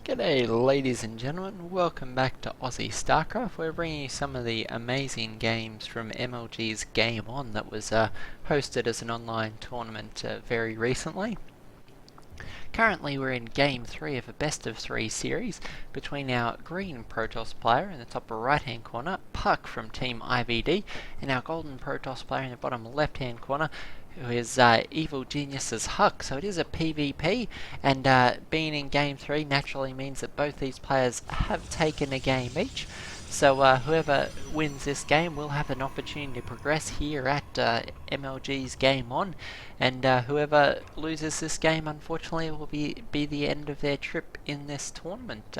G'day ladies and gentlemen, welcome back to Aussie Starcraft. We're bringing you some of the amazing games from MLG's Game On that was hosted as an online tournament very recently. Currently we're in Game 3 of a best of 3 series between our green Protoss player in the top right hand corner, Puck from Team IvD, and our golden Protoss player in the bottom left hand corner, who is Evil Genius's Huk. So it is a PvP, and being in Game 3 naturally means that both these players have taken a game each. So whoever wins this game will have an opportunity to progress here at MLG's Game On, and whoever loses this game unfortunately will be the end of their trip in this tournament.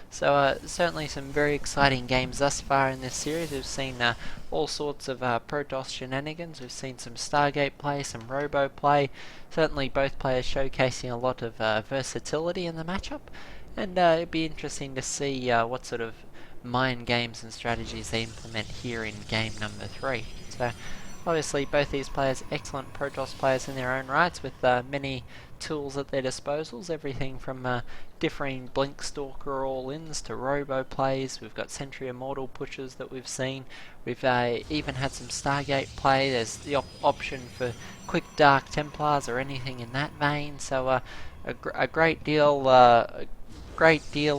So certainly some very exciting games thus far in this series. We've seen all sorts of Protoss shenanigans. We've seen some Stargate play, some Robo play. Certainly both players showcasing a lot of versatility in the matchup, and it'd be interesting to see what sort of mind games and strategies they implement here in game number 3. So obviously both these players excellent Protoss players in their own rights, with many tools at their disposals, everything from differing Blink Stalker all-ins to Robo plays. We've got Sentry Immortal pushes that we've seen. We've even had some Stargate play. There's the option for quick Dark Templars or anything in that vein. So a great deal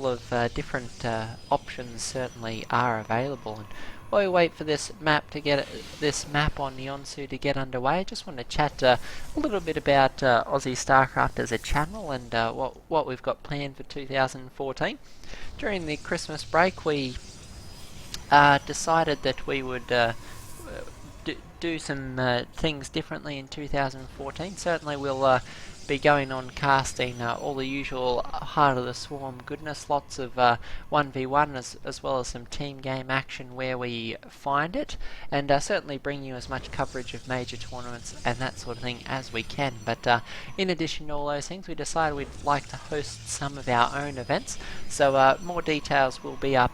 of different options certainly are available. And while we wait for this map on Yonsu to get underway, I just want to chat a little bit about Aussie Starcraft as a channel and what we've got planned for 2014. During the Christmas break, we decided that we would do some things differently in 2014. Certainly we'll be going on casting all the usual Heart of the Swarm goodness, lots of 1v1 as well as some team game action where we find it, and certainly bring you as much coverage of major tournaments and that sort of thing as we can. But in addition to all those things, we decided we'd like to host some of our own events, so more details will be up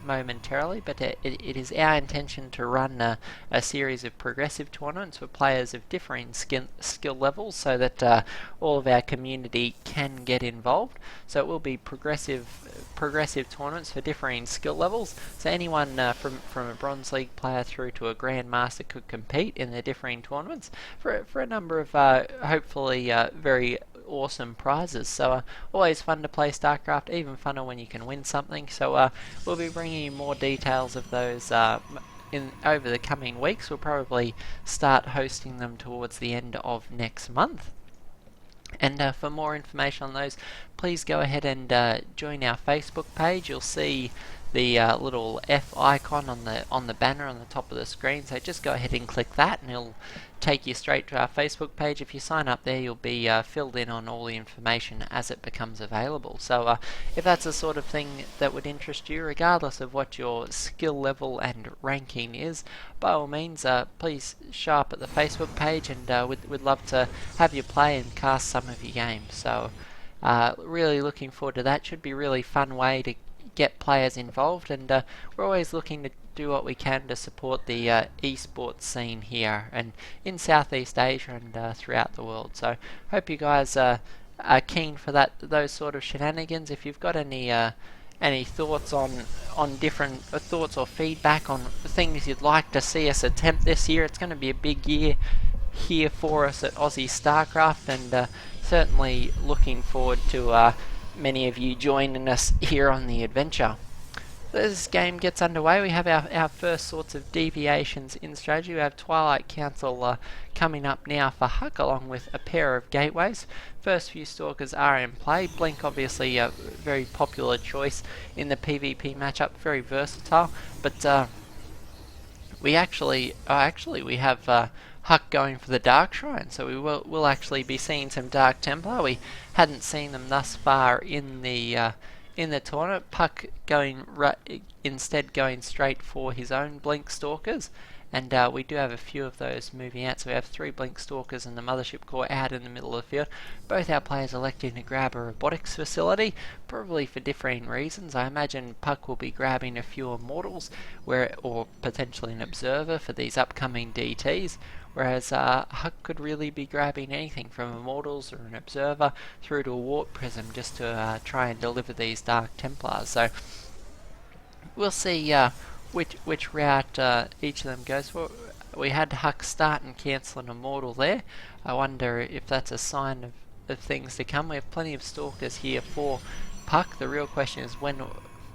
momentarily, but it is our intention to run a series of progressive tournaments for players of differing skill levels, so that all of our community can get involved. So it will be progressive tournaments for differing skill levels. So anyone from a Bronze League player through to a Grandmaster could compete in the differing tournaments for a number of hopefully very awesome prizes. So always fun to play Starcraft, even funner when you can win something. So we'll be bringing you more details of those over the coming weeks. We'll probably start hosting them towards the end of next month. And for more information on those, please go ahead and join our Facebook page. You'll see the little F icon on the banner on the top of the screen, so just go ahead and click that and it'll take you straight to our Facebook page. If you sign up there, you'll be filled in on all the information as it becomes available. So if that's the sort of thing that would interest you, regardless of what your skill level and ranking is, by all means please show up at the Facebook page, and we'd love to have you play and cast some of your games. So really looking forward to that. Should be a really fun way to get players involved, and we're always looking to do what we can to support the esports scene here and in Southeast Asia and throughout the world. So hope you guys are keen for those sort of shenanigans. If you've got any thoughts on different thoughts or feedback on things you'd like to see us attempt this year, it's going to be a big year here for us at Aussie Starcraft, and certainly looking forward to many of you joining us here on the adventure. As this game gets underway, we have our first sorts of deviations in strategy. We have Twilight Council coming up now for Huk, along with a pair of gateways. First few Stalkers are in play. Blink obviously a very popular choice in the PvP matchup, very versatile, but we have Huk going for the Dark Shrine, so we'll actually be seeing some Dark Templar. We hadn't seen them thus far in the tournament. Puck instead going straight for his own Blink Stalkers, and we do have a few of those moving out. So we have 3 Blink Stalkers and the Mothership Core out in the middle of the field. Both our players electing to grab a robotics facility, probably for differing reasons. I imagine Puck will be grabbing a few Immortals, or potentially an Observer for these upcoming DTs, whereas Huk could really be grabbing anything from Immortals or an Observer through to a Warp Prism just to try and deliver these Dark Templars. So we'll see which route each of them goes for. We had Huk start and cancel an Immortal there. I wonder if that's a sign of things to come. We have plenty of Stalkers here for Puck. The real question is when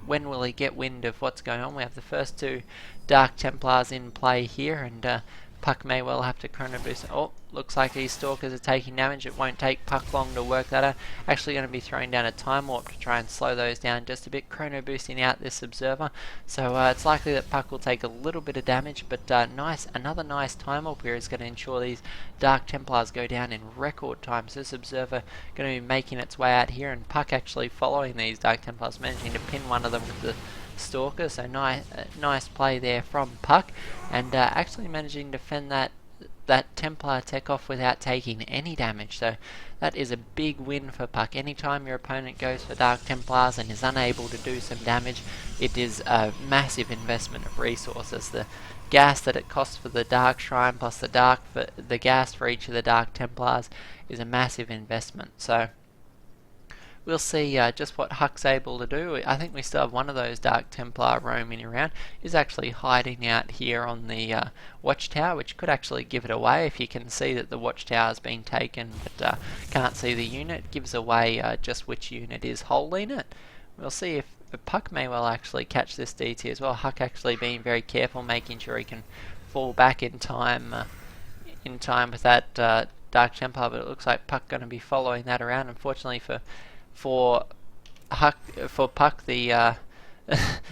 will he get wind of what's going on. We have the first 2 Dark Templars in play here, and Puck may well have to chrono boost. Oh, looks like these Stalkers are taking damage. It won't take Puck long to work that out. Actually going to be throwing down a Time Warp to try and slow those down just a bit, chrono boosting out this Observer. So it's likely that Puck will take a little bit of damage, but another nice Time Warp here is going to ensure these Dark Templars go down in record time. So this Observer going to be making its way out here, and Puck actually following these Dark Templars, managing to pin one of them with the Stalker. So nice play there from Puck, and actually managing to fend that Templar tech off without taking any damage. So that is a big win for Puck. Anytime your opponent goes for Dark Templars and is unable to do some damage, it is a massive investment of resources. The gas that it costs for the Dark Shrine plus the gas for each of the Dark Templars is a massive investment. So we'll see just what Huk's able to do. I think we still have one of those Dark Templar roaming around. He's actually hiding out here on the watchtower, which could actually give it away. If you can see that the watchtower has been taken but can't see the unit, gives away just which unit is holding it. We'll see if Puck may well actually catch this DT as well. Huk actually being very careful, making sure he can fall back in time with that Dark Templar, but it looks like Puck going to be following that around. Unfortunately for Puck, the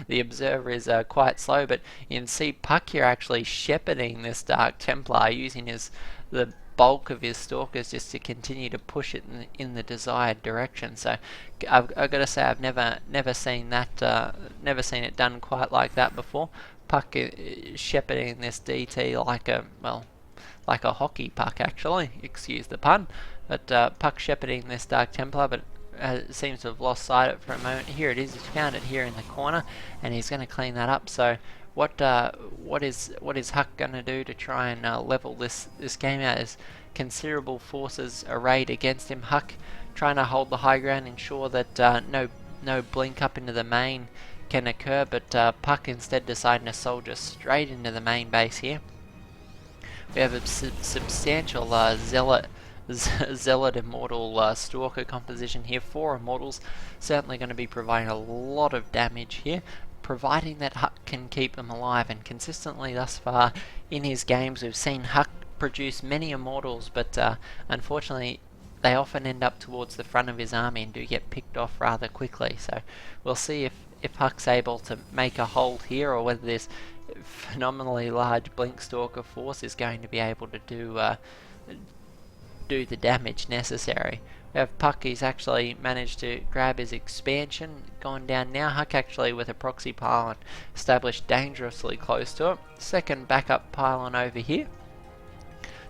the Observer is quite slow, but you can see Puck here actually shepherding this Dark Templar, using the bulk of his Stalkers just to continue to push it in the desired direction. So I've got to say I've never seen it done quite like that before. Puck shepherding this DT like a hockey puck, actually, excuse the pun, but Puck shepherding this Dark Templar, but seems to have lost sight of it for a moment. Here it is, he's found it here in the corner, and he's going to clean that up. So what is Huk going to do to try and level this game out? There's considerable forces arrayed against him. Huk trying to hold the high ground, ensure that no blink up into the main can occur, but Puck instead deciding to soldier straight into the main base here. We have a substantial Zealot Immortal Stalker composition here. 4 Immortals, certainly going to be providing a lot of damage here, providing that Huk can keep them alive. And consistently thus far in his games we've seen Huk produce many Immortals, but unfortunately they often end up towards the front of his army and do get picked off rather quickly. So we'll see if Huk's able to make a hold here, or whether this phenomenally large Blink Stalker force is going to be able to do the damage necessary. We have Puck, he's actually managed to grab his expansion, gone down now. Huk actually with a proxy pylon established dangerously close to it. Second backup pylon over here.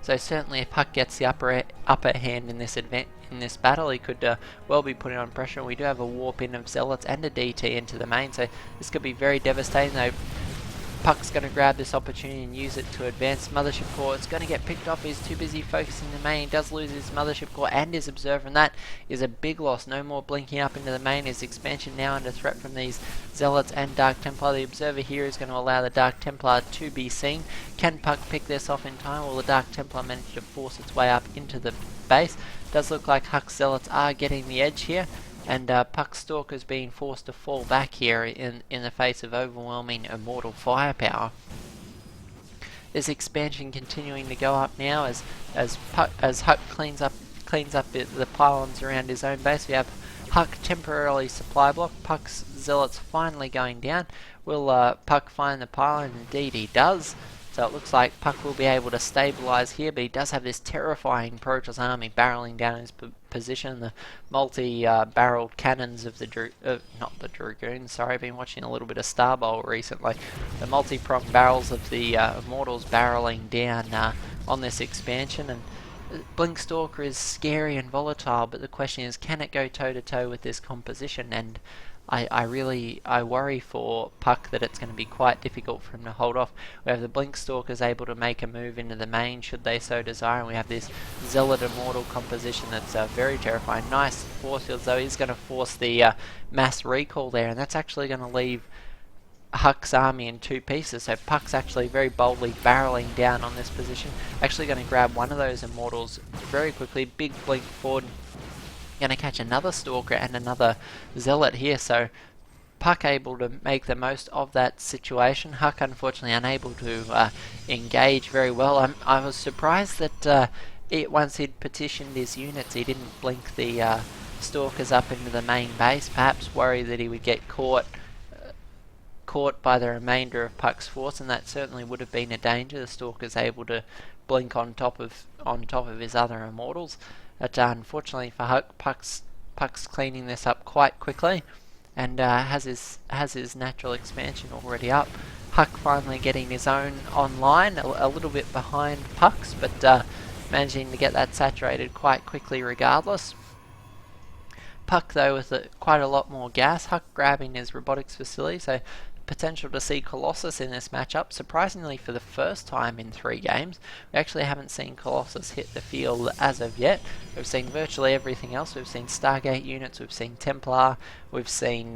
So certainly if Huk gets the upper hand in this battle, he could well be putting on pressure. We do have a warp in of Zealots and a DT into the main, so this could be very devastating. Though Puck's going to grab this opportunity and use it to advance Mothership Core. It's going to get picked off. He's too busy focusing the main. He does lose his Mothership Core and his Observer, and that is a big loss. No more blinking up into the main. His expansion now under threat from these Zealots and Dark Templar. The Observer here is going to allow the Dark Templar to be seen. Can Puck pick this off in time? Will the Dark Templar manage to force its way up into the base? Does look like Huk's Zealots are getting the edge here, and Puck's Stalker's being forced to fall back here in the face of overwhelming Immortal firepower. This expansion continuing to go up now as Huk cleans up the pylons around his own base. We have Huk temporarily supply block. Puck's Zealots finally going down. Will Puck find the pylon? Indeed he does. So it looks like Puck will be able to stabilise here, but he does have this terrifying Protoss army barreling down his position. The multi-barreled cannons of the not the Dragoons, sorry, I've been watching a little bit of Star Bowl recently. The multi-pronged barrels of the Immortals barreling down on this expansion, and Blink Stalker is scary and volatile, but the question is, can it go toe-to-toe with this composition? And I worry for Puck that it's going to be quite difficult for him to hold off. We have the Blink Stalkers able to make a move into the main should they so desire, and we have this Zealot Immortal composition that's very terrifying. Nice force fields though. He's going to force the mass recall there, and that's actually going to leave Huk's army in two pieces. So Puck's actually very boldly barreling down on this position. Actually going to grab one of those Immortals very quickly. Big blink forward. Going to catch another Stalker and another Zealot here, so Puck able to make the most of that situation. Huk unfortunately unable to engage very well. I was surprised that once he'd petitioned his units, he didn't blink the Stalkers up into the main base, perhaps worried that he would get caught by the remainder of Puck's force, and that certainly would have been a danger. The Stalker's able to blink on top of his other Immortals. But unfortunately for Huk, Puck's cleaning this up quite quickly, and has his natural expansion already up. Huk finally getting his own online, a little bit behind Puck's, but managing to get that saturated quite quickly regardless. Puck though with quite a lot more gas. Huk grabbing his robotics facility, so potential to see Colossus in this matchup. Surprisingly, for the first time in 3 games, we actually haven't seen Colossus hit the field as of yet. We've seen virtually everything else. We've seen Stargate units, we've seen Templar, we've seen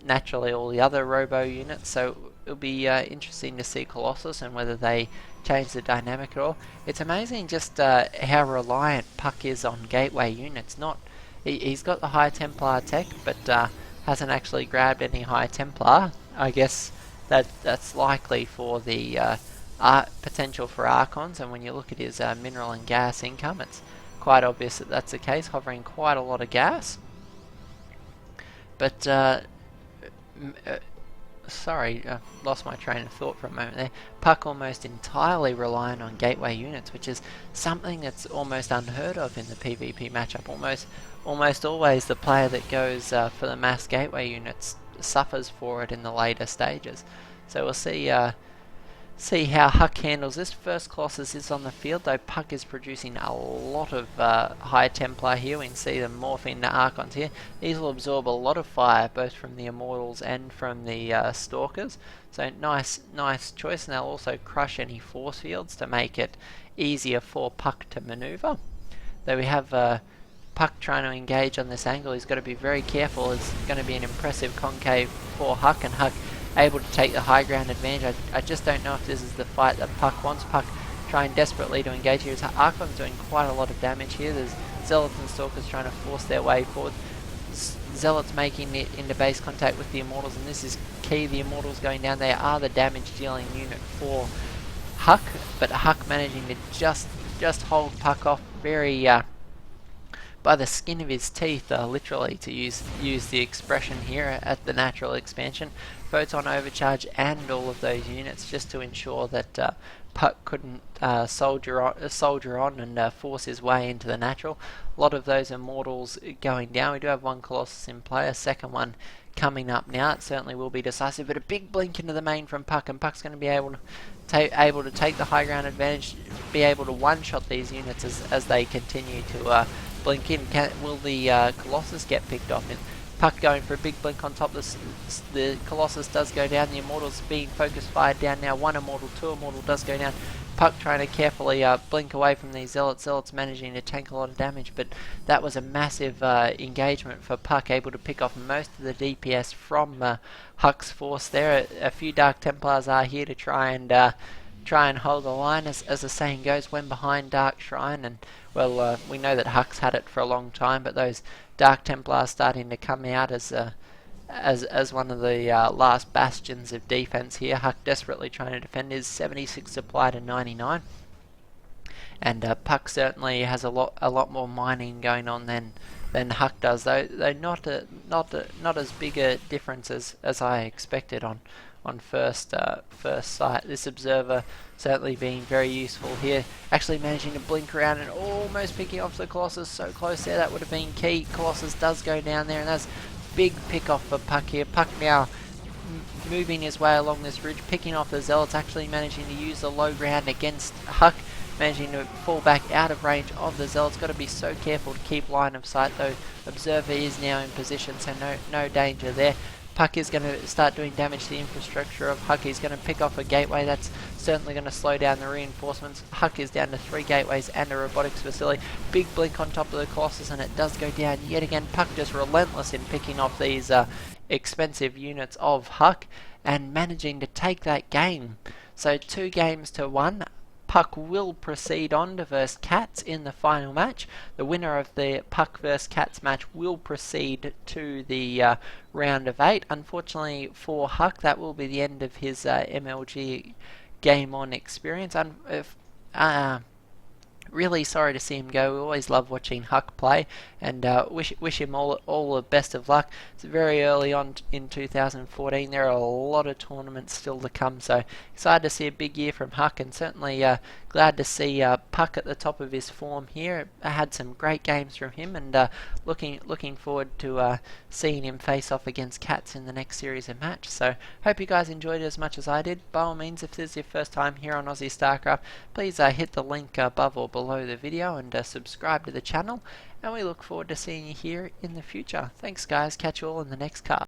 naturally all the other robo units, so it'll be interesting to see Colossus and whether they change the dynamic at all. It's amazing just how reliant Puck is on gateway units. He's got the high Templar tech, but hasn't actually grabbed any high Templar. I guess that's likely for the potential for Archons, and when you look at his mineral and gas income, it's quite obvious that that's the case, hovering quite a lot of gas. But sorry, lost my train of thought for a moment there. Puck almost entirely reliant on gateway units, which is something that's almost unheard of in the PvP matchup. Almost always the player that goes for the mass gateway units suffers for it in the later stages. So we'll see how Huk handles this. First Colossus is on the field, though Puck is producing a lot of high Templar here. We can see them morph into Archons here. These will absorb a lot of fire, both from the Immortals and from the Stalkers. So nice choice, and they'll also crush any force fields to make it easier for Puck to maneuver. Though we have Puck trying to engage on this angle, he's got to be very careful. It's going to be an impressive concave for Huk, and Huk able to take the high ground advantage. I just don't know if this is the fight that Puck wants. Puck trying desperately to engage here. Archon's doing quite a lot of damage here. There's Zealots and Stalkers trying to force their way forward. Zealots making it into base contact with the Immortals, and this is key. The Immortals going down. They are the damage dealing unit for Huk, but Huk managing to just hold Puck off very by the skin of his teeth, literally, to use the expression here at the natural expansion. Photon overcharge and all of those units just to ensure that Puck couldn't soldier on and force his way into the natural. A lot of those Immortals going down. We do have one Colossus in play, a second one coming up now. It certainly will be decisive, but a big blink into the main from Puck, and Puck's going to be able to take the high ground advantage, be able to one-shot these units as they continue to blink in. Will the Colossus get picked off? Puck going for a big blink on top. The Colossus does go down. The Immortals being focus fired down now. One Immortal, two Immortal does go down. Puck trying to carefully blink away from these Zealots. Zealots managing to tank a lot of damage, but that was a massive engagement for Puck, able to pick off most of the DPS from Huk's force there. A few Dark Templars are here to try and hold the line, as the saying goes, when behind Dark Shrine. And well, we know that Huk's had it for a long time, but those Dark Templars starting to come out as one of the last bastions of defense here. Huk desperately trying to defend his 76 supply to 99, and Puck certainly has a lot more mining going on than Huk does, though not as big a difference as I expected on on first sight. This observer certainly being very useful here. Actually managing to blink around and almost picking off the Colossus. So close there, that would have been key. Colossus does go down there, and that's big pick off for Puck here. Puck now moving his way along this ridge, picking off the Zealots, actually managing to use the low ground against Huk, managing to fall back out of range of the Zealots. Got to be so careful to keep line of sight though. Observer is now in position, so no danger there. Puck is going to start doing damage to the infrastructure of Huk. He's going to pick off a gateway. That's certainly going to slow down the reinforcements. Huk is down to 3 gateways and a robotics facility. Big blink on top of the Colossus, and it does go down yet again. Puck just relentless in picking off these expensive units of Huk and managing to take that game. So 2 games to 1. Puck will proceed on to versus Cats in the final match. The winner of the Puck versus Cats match will proceed to the round of 8. Unfortunately for Huk, that will be the end of his MLG game on experience. Really sorry to see him go. We always love watching Huk play, and wish him all the best of luck. It's very early on in 2014. There are a lot of tournaments still to come, so excited to see a big year from Huk, and certainly glad to see Puck at the top of his form here. I had some great games from him, and looking forward to seeing him face off against Cats in the next series of match. So hope you guys enjoyed it as much as I did. By all means, if this is your first time here on Aussie StarCraft, please hit the link above or below the video and subscribe to the channel, and we look forward to seeing you here in the future. Thanks guys, catch you all in the next card.